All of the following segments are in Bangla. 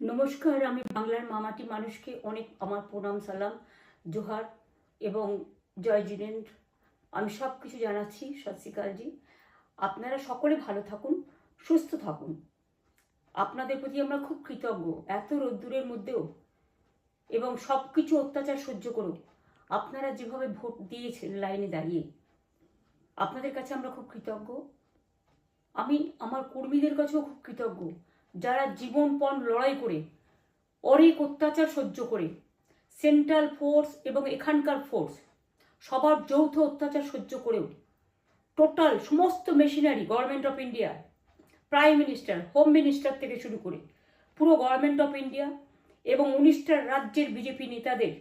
নমস্কার, আমি বাংলার মামাটি মানুষকে অনেক আমার প্রণাম, সালাম, জোহার এবং জয় জিনেন্দ্র। আমি সব কিছু জানাচ্ছি। সত শ্রী আকালজি। আপনারা সকলে ভালো থাকুন, সুস্থ থাকুন। আপনাদের প্রতি আমরা খুব কৃতজ্ঞ। এত রোদ্দুরের মধ্যেও এবং সব কিছু অত্যাচার সহ্য করুন আপনারা যেভাবে ভোট দিয়েছেন লাইনে দাঁড়িয়ে, আপনাদের কাছে আমরা খুব কৃতজ্ঞ। আমি আমার কর্মীদের কাছেও খুব কৃতজ্ঞ, যারা জীবনপণ লড়াই করে অনেক অত্যাচার সহ্য করে সেন্ট্রাল ফোর্স এবং এখানকার ফোর্স সবার যৌথ অত্যাচার সহ্য করেও টোটাল সমস্ত machinery government of India, prime minister, home minister থেকে শুরু করে পুরো গভর্নমেন্ট অফ ইন্ডিয়া এবং 19টা রাজ্যের বিজেপি নেতাদের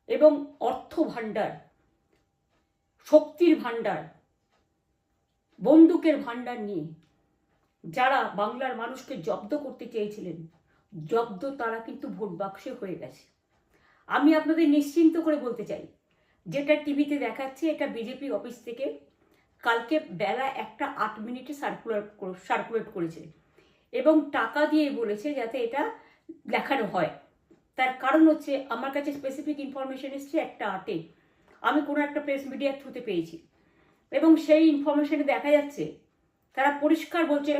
এবং অর্থ ভাণ্ডার, শক্তির ভাণ্ডার, বন্দুকের ভাণ্ডার নিয়ে যারা বাংলার মানুষকে জব্দ করতে চেয়েছিলেন, জব্দ তারা কিন্তু ভোট বাক্সে হয়ে গেছে। আমি আপনাদের নিশ্চিন্ত করে বলতে চাই, যেটা টিভিতে দেখাচ্ছে এটা বিজেপি অফিস থেকে কালকে বেলা 1:08 সার্কুলেট করেছে এবং টাকা দিয়ে বলেছে যাতে এটা দেখানো হয়। তার কারণ হচ্ছে আমার কাছে স্পেসিফিক ইনফরমেশন এসছে 1:08 আমি কোনো একটা প্রেস মিডিয়ার থ্রুতে পেয়েছি এবং সেই ইনফরমেশনে দেখা যাচ্ছে তারা পরিষ্কার বলছে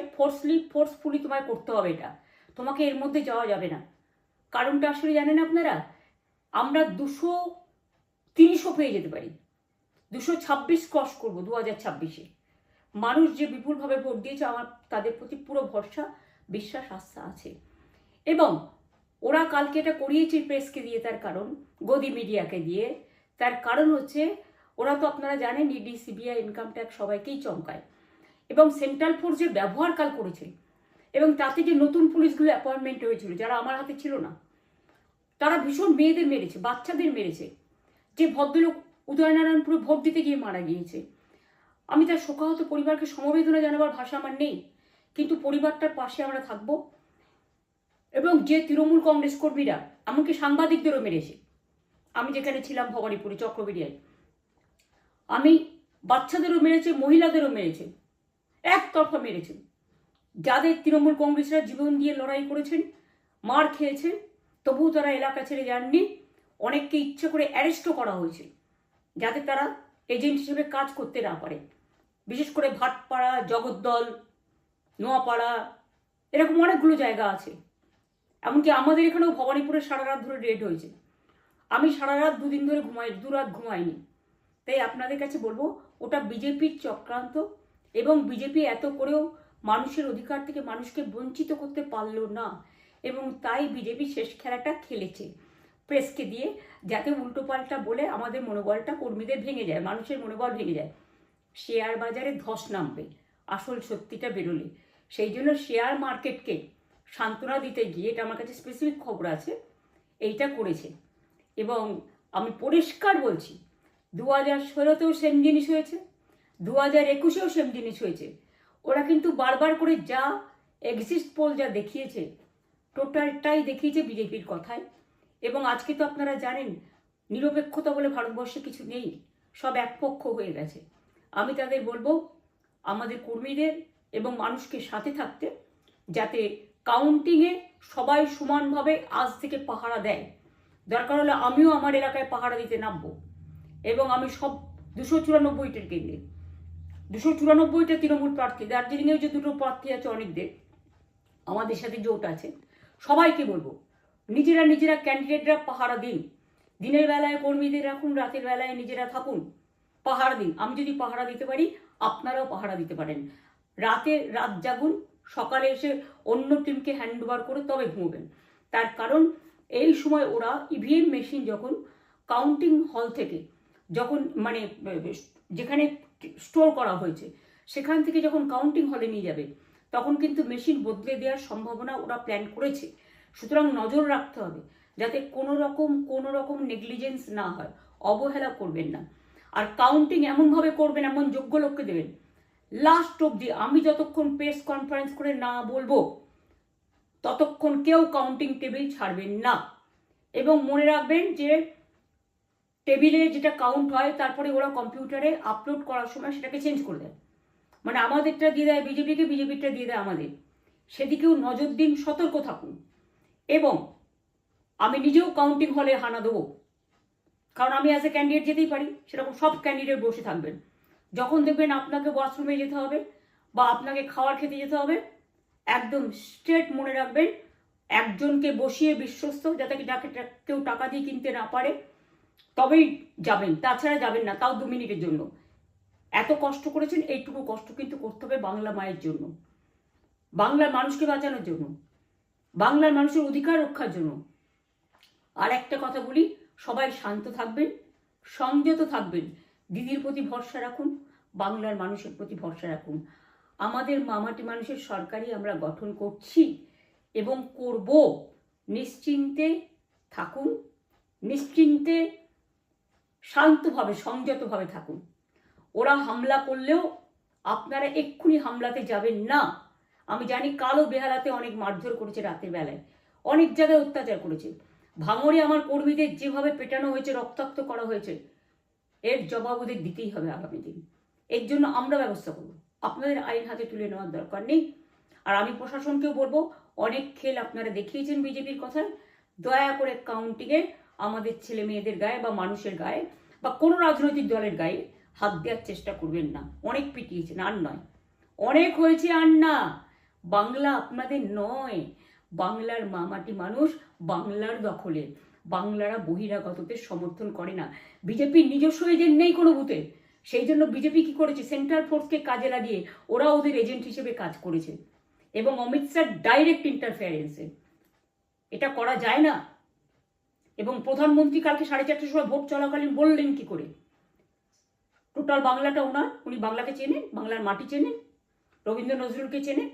ফোর্সফুলি তোমায় করতে হবে, এটা তোমাকে এর মধ্যে যাওয়া যাবে না। কারণটা আসলে জানেন আপনারা, আমরা 230ও পেয়ে যেতে পারি, 226 ক্রস করবো 2026-এ। মানুষ যে বিপুলভাবে ভোট দিয়েছে, আমার তাদের প্রতি পুরো ভরসা, বিশ্বাস, আস্থা আছে। এবং ওরা কালকে এটা করিয়েছে প্রেসকে দিয়ে, তার কারণ গদি মিডিয়াকে দিয়ে, তার কারণ হচ্ছে ওরা তো আপনারা জানেন ইডি, সিবিআই, ইনকাম ট্যাক্স সবাইকেই চমকায় এবং সেন্ট্রাল ফোর্স যে ব্যবহার কাল করেছে এবং তাতে যে নতুন পুলিশগুলো অ্যাপয়েন্টমেন্ট হয়েছিল যারা আমার হাতে ছিল না, তারা ভীষণ মেয়েদের মেরেছে, বাচ্চাদের মেরেছে। যে ভদ্রলোক উদয়নারায়ণপুরে ভোট দিতে গিয়ে মারা গিয়েছে, আমি তার শোকাহত পরিবারকে সমবেদনা জানাবার ভাষা আমার নেই, কিন্তু পরিবারটার পাশে আমরা থাকবো। এবং যে তৃণমূল কংগ্রেস কর্মীরা এমনকি সাংবাদিকদেরও মেরেছে, আমি যেখানে ছিলাম ভবানীপুরে চক্রবেড়িয়ায়, আমি বাচ্চাদেরও মেরেছে, মহিলাদেরও মেরেছে, একতরফা মেরেছেন। যাদের তৃণমূল কংগ্রেসরা জীবন দিয়ে লড়াই করেছেন, মার খেয়েছেন, তবুও তারা এলাকা ছেড়ে যাননি। অনেককে ইচ্ছে করে অ্যারেস্টও করা হয়েছে যাতে তারা এজেন্ট হিসেবে কাজ করতে না পারে। বিশেষ করে ভাটপাড়া, জগদ্দল, নোয়াপাড়া, এরকম অনেকগুলো জায়গা আছে। এমনকি আমাদের এখানেও ভবানীপুরে সারা রাত ধরে রেড হয়েছে। আমি সারা রাত 2 দিন ধরে দুরাত ঘুমাইনি। তাই আপনাদের কাছে বলবো, ওটা বিজেপির চক্রান্ত এবং বিজেপি এত করেও মানুষের অধিকার থেকে মানুষকে বঞ্চিত করতে পারলো না এবং তাই বিজেপি শেষ খেলাটা খেলেছে প্রেসকে দিয়ে, যাতে উল্টোপাল্টা বলে আমাদের মনোবলটা, কর্মীদের ভেঙে যায়, মানুষের মনোবল ভেঙে যায়। শেয়ার বাজারে ধস নামবে আসল সত্যিটা বেরোলে। সেই জন্য শেয়ার মার্কেটকে সান্ত্বনা দিতে গিয়ে, এটা আমার কাছে স্পেসিফিক খবর আছে, এইটা করেছে। এবং আমি পরিষ্কার বলছি, 2016তেও সেম জিনিস হয়েছে, 2021এও সেম জিনিস হয়েছে। ওরা কিন্তু বারবার করে যা এক্সিস্ট পোল যা দেখিয়েছে, টোটালটাই দেখিয়েছে বিজেপির কথায়। এবং আজকে তো আপনারা জানেন নিরপেক্ষতা বলে ভারতবর্ষে কিছু নেই, সব একপক্ষ হয়ে গেছে। আমি তাদের বলবো আমাদের কর্মীদের এবং মানুষকে সাথে থাকতে, যাতে কাউন্টিংয়ে সবাই সমানভাবে আজ থেকে পাহারা দেয়। দরকার হলে আমিও আমার এলাকায় পাহারা দিতে নামবো এবং আমি সব 294টার কেন্দ্রে, 294টা তৃণমূল প্রার্থী, দার্জিলিংয়েও যে 2টো প্রার্থী আছে অনেকদের, আমাদের সাথে জোট আছে, সবাইকে বলবো নিজেরা ক্যান্ডিডেটরা পাহারা দিন। দিনের বেলায় কর্মীদের রাখুন, রাতের বেলায় নিজেরা থাকুন, পাহারা দিন। আমি যদি পাহারা দিতে পারি, আপনারাও পাহারা দিতে পারেন। রাত জাগুন, সকালে এসে অন্য টিমকে হ্যান্ড ওভার করে তবে ঘুমোবেন। তার কারণ এই সময় ওরা ইভিএম মেশিন যখন কাউন্টিং হল থেকে, যখন মানে যেখানে স্টোর করা হয়েছে সেখান থেকে যখন কাউন্টিং হলে নিয়ে যাবে, তখন কিন্তু মেশিন বদলে দেওয়ার সম্ভাবনা ওরা প্ল্যান করেছে। সুতরাং নজর রাখতে হবে যাতে কোনো রকম নেগলিজেন্স না হয়, অবহেলা করবেন না। আর কাউন্টিং এমনভাবে করবেন, এমন যোগ্য লোককে দেবেন লাস্ট অবধি। আমি যতক্ষণ প্রেস কনফারেন্স করে না বলবো ততক্ষণ কেউ কাউন্টিং টেবিল ছাড়বেন না। এবং মনে রাখবেন যে টেবিলে যেটা কাউন্ট হয় তারপরে ওরা কম্পিউটারে আপলোড করার সময় সেটাকে চেঞ্জ করে দেয়, মানে আমাদেরটা দিয়ে দেয় বিজেপিকে, বিজেপিটা দিয়ে দেয় আমাদের। সেদিকেও নজর দিন, সতর্ক থাকুন। এবং আমি নিজেও কাউন্টিং হলে হানা দেবো, কারণ আমি অ্যাজ এ ক্যান্ডিডেট যেতেই পারি, সেরকম সব ক্যান্ডিডেট বসে থাকবেন। যখন দেখবেন আপনাকে ওয়াশরুমে যেতে হবে বা আপনাকে খাবার খেতে যেতে হবে, একদম স্ট্রেট মনে রাখবেন, একজনকে বসিয়ে বিশ্বস্ত, যাতে যাকে কেউ টাকা দিয়ে কিনতে না পারে, তবেই যাবেন, তাছাড়া যাবেন না, তাও 2 মিনিটের জন্য। এত কষ্ট করেছেন, এইটুকু কষ্ট কিন্তু করতে হবে বাংলা মায়ের জন্য, বাংলার মানুষকে বাঁচানোর জন্য, বাংলার মানুষের অধিকার রক্ষার জন্য। আর একটা কথা বলি, সবাই শান্ত থাকবেন, সংযত থাকবেন, দিদির প্রতি ভরসা রাখুন, বাংলার মানুষের প্রতি ভরসা রাখুন। আমাদের মামাটি মানুষের সরকারই আমরা গঠন করছি এবং করব। নিশ্চিন্তে থাকুন, নিশ্চিন্তে শান্তভাবে সংযতভাবে থাকুন। ওরা হামলা করলেও আপনারা এক্ষুনি হামলাতে যাবেন না। আমি জানি কালো বেহালাতে অনেক মারধর করেছে, রাতের বেলায় অনেক জায়গায় অত্যাচার করেছে। ভাঙড়ে আমার কর্মীদের যেভাবে পেটানো হয়েছে, রক্তাক্ত করা হয়েছে, এর জবাব ওদের দিতেই হবে আগামী দিন। এর জন্য আমরা ব্যবস্থা করব, আপনাদের আইন হাতে তুলে নেওয়ার দরকার নেই। আর আমি প্রশাসনকেও বলবো, অনেক খেল আপনারা দেখিয়েছেন বিজেপির কথায়, দয়া করে কাউন্টিংয়ে আমাদের ছেলে মেয়েদের গায়ে বা মানুষের গায়ে বা কোনো রাজনৈতিক দলের গায়ে হাত দেওয়ার চেষ্টা করবেন না। অনেক পিটিয়েছেন, আর নয়, অনেক হয়েছে, আর না। বাংলা আপনাদের নয়, বাংলার মামাটি মানুষ বাংলার দখলে। বাংলারা বহিরাগতদের সমর্থন করে না। বিজেপির নিজস্ব এজেন্ট নেই কোনো বুথে, সেই জন্য বিজেপি কি করেছে, সেন্ট্রাল ফোর্সকে কাজে লাগিয়ে ওরা ওদের এজেন্ট হিসেবে কাজ করেছে, এবং অমিত শাহ ডাইরেক্ট ইন্টারফেয়ারেন্সে। এটা করা যায় না। এবং প্রধানমন্ত্রী কালকে 4:30টার সময় ভোট চলাকালীন বললেন কি করে, টোটাল বাংলাটা ওনার, উনি বাংলাকে চেনেন, বাংলার মাটি চেনেন, রবীন্দ্র নজরুলকে চেনেন,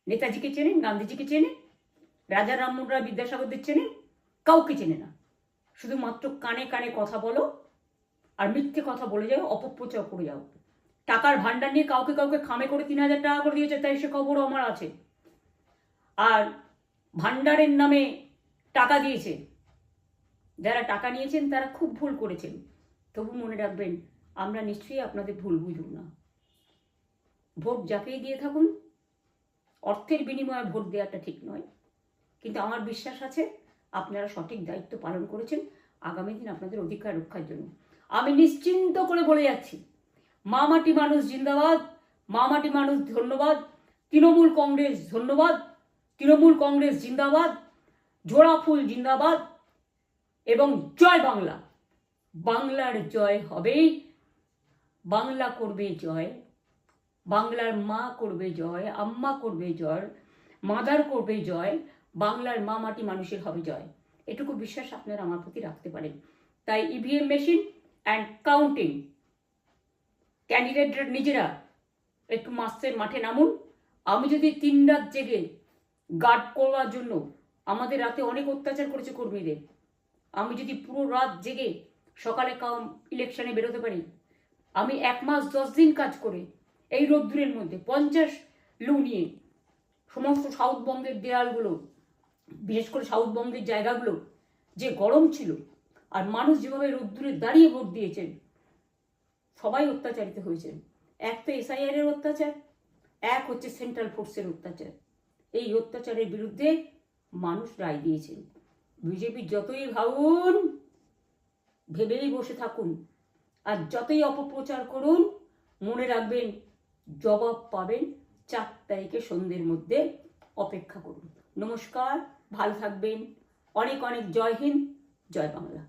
নেতাজিকে চেনেন, গান্ধীজিকে চেনেন, রাজা রামমোহন রায়, বিদ্যাসাগরদের চেনেন, কাউকে চেনে না। শুধুমাত্র কানে কানে কথা বলো আর মিথ্যে কথা বলে যাও, অপপ্রচার করে যাও। টাকার ভান্ডার নিয়ে কাউকে কাউকে খামে করে 3,000 টাকা করে দিয়েছে, তাই সে খবরও আমার আছে। আর ভান্ডারের নামে টাকা দিয়েছে, যারা টাকা নিয়েছেন তারা খুব ভুল করেছেন। তবু মনে রাখবেন, আমরা নিশ্চয়ই আপনাদের ভুল বুঝব না। ভোট যাকেই দিয়ে থাকুন, অর্থের বিনিময়ে ভোট দেওয়াটা ঠিক নয়, কিন্তু আমার বিশ্বাস আছে আপনারা সঠিক দায়িত্ব পালন করেছেন আগামী দিন আপনাদের অধিকার রক্ষার জন্য। আমি নিশ্চিন্ত করে বলে যাচ্ছি, মামাটি মানুষ জিন্দাবাদ, মামাটি মানুষ ধন্যবাদ, তৃণমূল কংগ্রেস ধন্যবাদ, তৃণমূল কংগ্রেস জিন্দাবাদ, ঝোড়াফুল জিন্দাবাদ, এবং জয় বাংলা। বাংলার জয় হবেই, বাংলা করবে জয়, বাংলার মা করবে জয়, আম্মা করবে জয়, মাদার করবে জয়, বাংলার মা মাটি মানুষের হবে জয়। এটুকু বিশ্বাস আপনারা আমার প্রতি রাখতে পারেন। তাই ইভিএম মেশিন অ্যান্ড কাউন্টিং, ক্যান্ডিডেটরা নিজেরা একটু মাঠে নামুন। আমি যদি 3 রাত জেগে গার্ড করার জন্য, আমাদের রাতে অনেক অত্যাচার করেছে কর্মীদের, আমি যদি পুরো রাত জেগে সকালে ইলেকশনে বেরোতে পারি, আমি 1 মাস 10 দিন কাজ করে এই রোদ্দুরের মধ্যে 50 লু নিয়ে সমস্ত সাউথবঙ্গের দেয়ালগুলো, বিশেষ করে সাউথবঙ্গের জায়গাগুলো যে গরম ছিল, আর মানুষ যেভাবে রোদ্দুরে দাঁড়িয়ে ভোট দিয়েছেন, সবাই অত্যাচারিত হয়েছেন। এক তো এসআইআর এর অত্যাচার, এক হচ্ছে সেন্ট্রাল ফোর্সের অত্যাচার। এই অত্যাচারের বিরুদ্ধে মানুষ রায় দিয়েছেন। বিজেপি যতই ভাবুন, ভেবেই বসে থাকুন, আর যতই অপপ্রচার করুন, মনে রাখবেন জবাব পাবেন 4 তারিখে সন্ধ্যের মধ্যে। অপেক্ষা করুন। নমস্কার, ভালো থাকবেন। অনেক অনেক জয় হিন্দ, জয় বাংলা।